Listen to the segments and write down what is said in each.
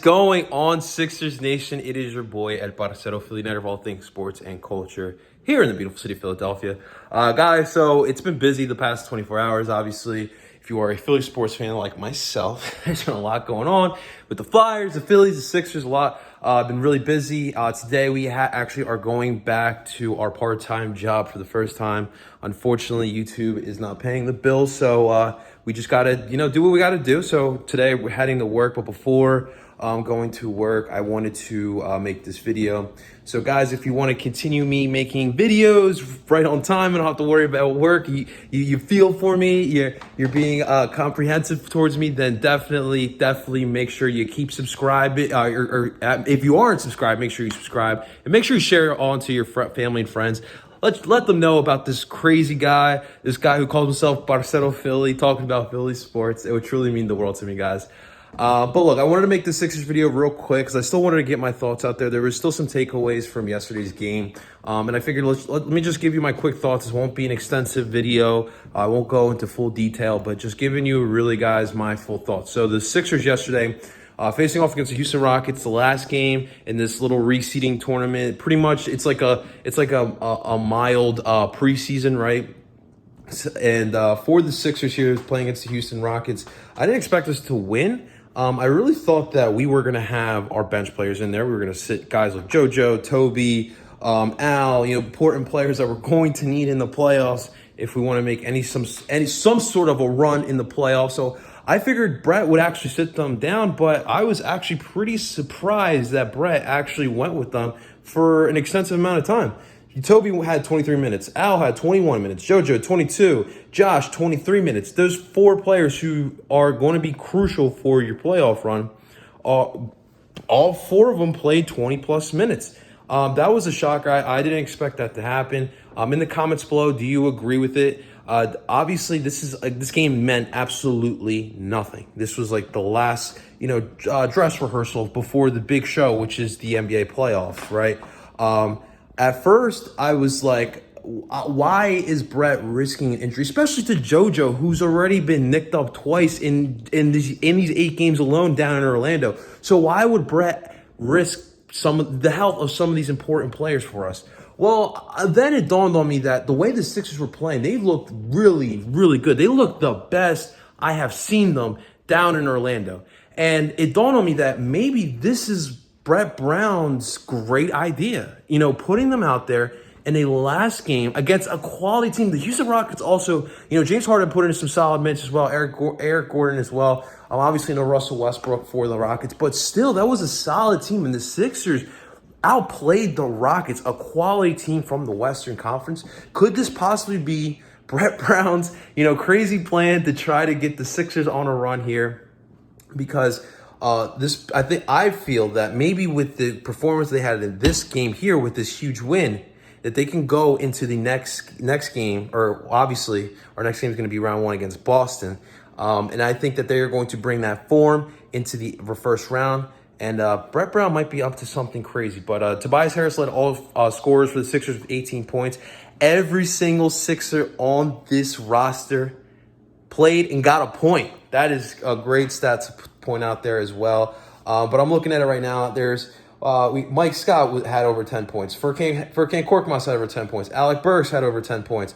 going on, Sixers Nation? It is your boy, Ed Barcero, Philly Night of all things sports and culture here in the beautiful city of Philadelphia. Guys, so it's been busy the past 24 hours, obviously. If you are a Philly sports fan like myself, there's been a lot going on with the Flyers, the Phillies, the Sixers, a lot. Been really busy. Today we actually are going back to our part-time job for the first time. Unfortunately, YouTube is not paying the bills, so we just gotta, do what we gotta do. So today we're heading to work, but before going to work, I wanted to make this video. So guys, if you want to continue me making videos right on time and don't have to worry about work, you feel for me, you're being comprehensive towards me, then definitely make sure you keep subscribing, or if you aren't subscribed, make sure you subscribe and make sure you share it on to your family and friends. Let them know about this crazy guy, this guy who calls himself Barcero Philly, talking about Philly sports. It would truly mean the world to me, guys. But look, I wanted to make the Sixers video real quick because I still wanted to get my thoughts out there. There was still some takeaways from yesterday's game. And I figured let me just give you my quick thoughts. This won't be an extensive video. I won't go into full detail, but just giving you really, guys, my full thoughts. So the Sixers yesterday, facing off against the Houston Rockets, the last game in this little reseeding tournament. Pretty much, it's like a mild preseason, right? And for the Sixers here playing against the Houston Rockets, I didn't expect us to win. I really thought that we were going to have our bench players in there. We were going to sit guys like JoJo, Toby, Al, important players that we're going to need in the playoffs if we want to make some sort of a run in the playoffs. So I figured Brett would actually sit them down, but I was actually pretty surprised that Brett actually went with them for an extensive amount of time. Toby had 23 minutes. Al had 21 minutes. JoJo, 22. Josh, 23 minutes. Those four players who are going to be crucial for your playoff run, all four of them played 20-plus minutes. That was a shocker. I didn't expect that to happen. In the comments below, do you agree with it? Obviously, this game meant absolutely nothing. This was like the last, dress rehearsal before the big show, which is the NBA playoffs, right? At first, I was like, why is Brett risking an injury, especially to JoJo, who's already been nicked up twice in these 8 games alone down in Orlando? So why would Brett risk the health of some of these important players for us? Well, then it dawned on me that the way the Sixers were playing, they looked really, really good. They looked the best I have seen them down in Orlando. And it dawned on me that maybe this is Brett Brown's great idea, putting them out there in a last game against a quality team. The Houston Rockets also, James Harden put in some solid minutes as well, Eric Gordon as well. Obviously, no Russell Westbrook for the Rockets, but still, that was a solid team. And the Sixers outplayed the Rockets, a quality team from the Western Conference. Could this possibly be Brett Brown's, crazy plan to try to get the Sixers on a run here? Because I feel that maybe with the performance they had in this game here with this huge win, that they can go into the next game, or obviously our next game is going to be round 1 against Boston. And I think that they are going to bring that form into the first round. And Brett Brown might be up to something crazy. But Tobias Harris led all scorers for the Sixers with 18 points. Every single Sixer on this roster played and got a point. That is a great stat to point out there as well. But I'm looking at it right now. There's Mike Scott had over 10 points. Furkan Korkmaz had over 10 points. Alec Burks had over 10 points.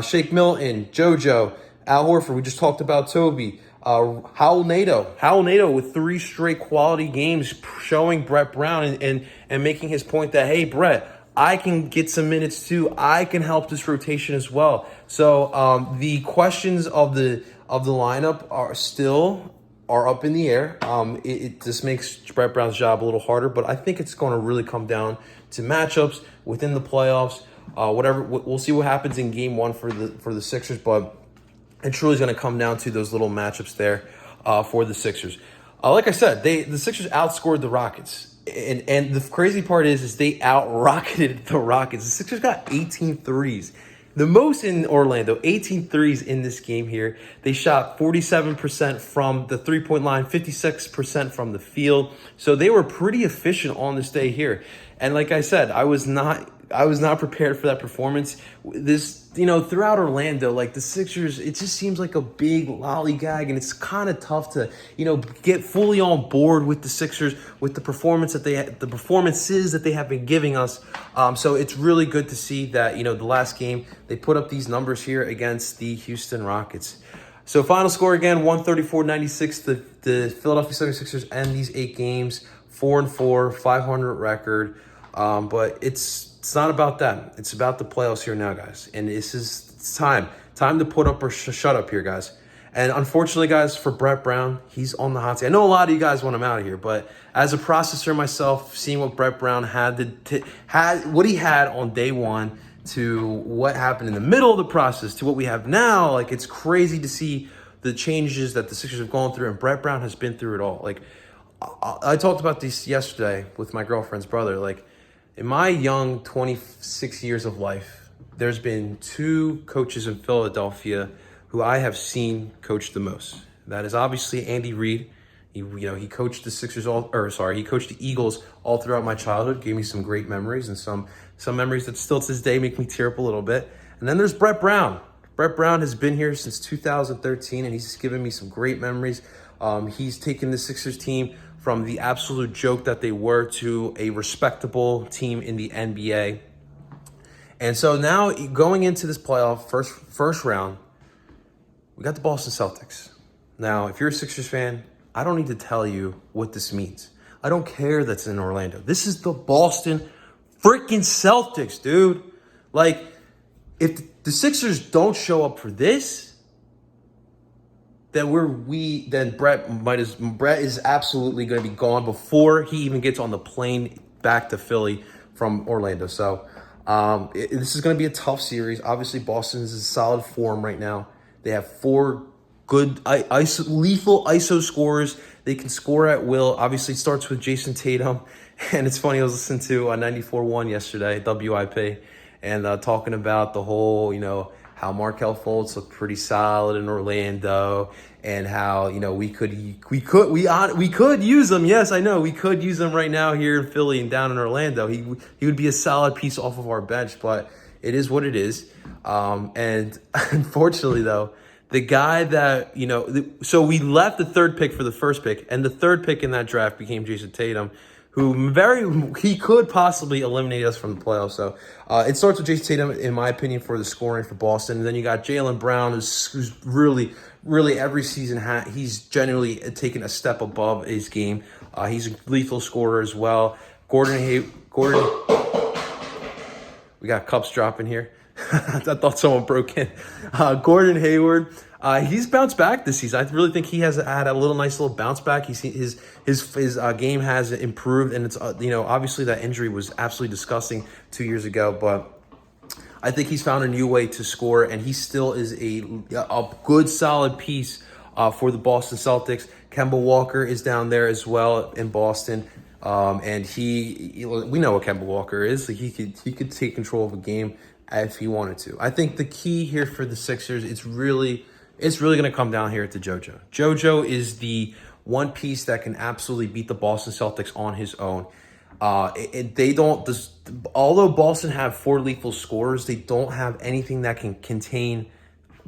Shake Milton, JoJo, Al Horford. We just talked about Toby. Howell Nadeau with 3 straight quality games, showing Brett Brown and making his point that, hey, Brett, I can get some minutes too. I can help this rotation as well. So the questions of the lineup are up in the air. It just makes Brett Brown's job a little harder, but I think it's going to really come down to matchups within the playoffs. We'll see what happens in game 1 for the Sixers, but it truly is going to come down to those little matchups there for the Sixers. Like I said, the Sixers outscored the Rockets. And the crazy part is they out-rocketed the Rockets. The Sixers got 18 threes. The most in Orlando, 18 threes in this game here. They shot 47% from the three-point line, 56% from the field. So they were pretty efficient on this day here. And like I said, I was not prepared for that performance. This, throughout Orlando, like the Sixers, it just seems like a big lollygag, and it's kind of tough to, get fully on board with the Sixers with the performances that they have been giving us. So it's really good to see that, the last game they put up these numbers here against the Houston Rockets. So final score again, 134-96. The Philadelphia 76ers end these 8 games, 4-4, 500 record. But it's not about that. It's about the playoffs here now, guys. And it's time to put up or shut up here, guys. And unfortunately, guys, for Brett Brown, he's on the hot seat. I know a lot of you guys want him out of here, but as a processor myself, seeing what Brett Brown what he had on day one to what happened in the middle of the process to what we have now, like, it's crazy to see the changes that the Sixers have gone through, and Brett Brown has been through it all. Like, I talked about this yesterday with my girlfriend's brother. Like, in my young 26 years of life, there's been 2 coaches in Philadelphia who I have seen coach the most. That is obviously Andy Reid. He coached he coached the Eagles all throughout my childhood, gave me some great memories and some memories that still to this day make me tear up a little bit. And then there's Brett Brown. Brett Brown has been here since 2013, and he's given me some great memories. He's taken the Sixers team from the absolute joke that they were to a respectable team in the NBA. And so now going into this playoff first round, we got the Boston Celtics. Now, if you're a Sixers fan, I don't need to tell you what this means. I don't care that's in Orlando. This is the Boston freaking Celtics, dude. Like, if the Sixers don't show up for this, then Brett is absolutely going to be gone before he even gets on the plane back to Philly from Orlando. So this is going to be a tough series. Obviously, Boston is in solid form right now. They have 4 good lethal ISO scorers. They can score at will. Obviously, it starts with Jason Tatum. And it's funny, I was listening to 94.1 yesterday, WIP, and talking about the whole, how Markelle Fultz looked pretty solid in Orlando, and how, we could use him. Yes, I know we could use him right now here in Philly and down in Orlando. He would be a solid piece off of our bench, but it is what it is. And unfortunately, though, the guy that, so we left the 3rd pick for the 1st pick, and the 3rd pick in that draft became Jason Tatum, who he could possibly eliminate us from the playoffs. So it starts with Jason Tatum, in my opinion, for the scoring for Boston. And then you got Jaylen Brown, who's really, really every season he's genuinely taken a step above his game. He's a lethal scorer as well. Gordon, we got cups dropping here. I thought someone broke in. Gordon Hayward, he's bounced back this season. I really think he has had a nice little bounce back. His game has improved, and it's obviously that injury was absolutely disgusting 2 years ago, but I think he's found a new way to score, and he still is a good solid piece for the Boston Celtics. Kemba Walker is down there as well in Boston. And we know what Kemba Walker is. Like, he could take control of a game if he wanted to. I think the key here for the Sixers, it's really going to come down here to JoJo. JoJo is the one piece that can absolutely beat the Boston Celtics on his own. Although Boston have 4 lethal scorers, they don't have anything that can contain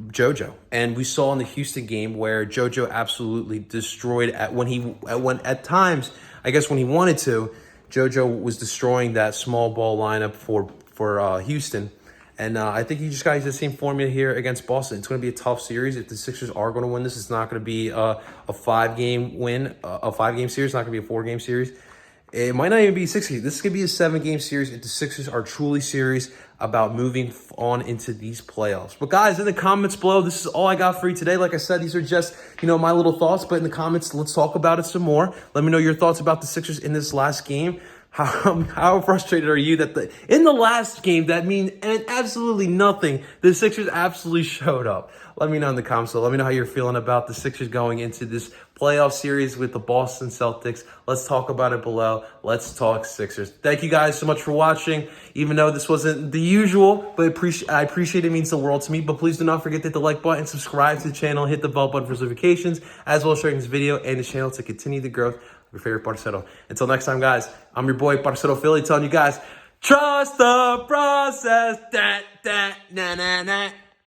JoJo. And we saw in the Houston game where JoJo absolutely destroyed at times, I guess when he wanted to, JoJo was destroying that small ball lineup for Houston. And I think you just got to use the same formula here against Boston. It's going to be a tough series. If the Sixers are going to win this, it's not going to be a 5-game win, a 5-game series. It's not going to be a 4-game series. It might not even be a 6-game. This is going to be a 7-game series if the Sixers are truly serious about moving on into these playoffs. But guys, in the comments below, this is all I got for you today. Like I said, these are just, my little thoughts. But in the comments, let's talk about it some more. Let me know your thoughts about the Sixers in this last game. How frustrated are you that in the last game that means absolutely nothing, the Sixers absolutely showed up? Let me know in the comments. So let me know how you're feeling about the Sixers going into this playoff series with the Boston Celtics. Let's talk about it below. Let's talk Sixers. Thank you guys so much for watching. Even though this wasn't the usual, but I appreciate it. It means the world to me. But please do not forget to hit the like button, subscribe to the channel, hit the bell button for notifications, as well as sharing this video and the channel to continue the growth your favorite parcero. Until next time, guys, I'm your boy, Parcero Philly, telling you guys, trust the process. Da, da, na, na, na.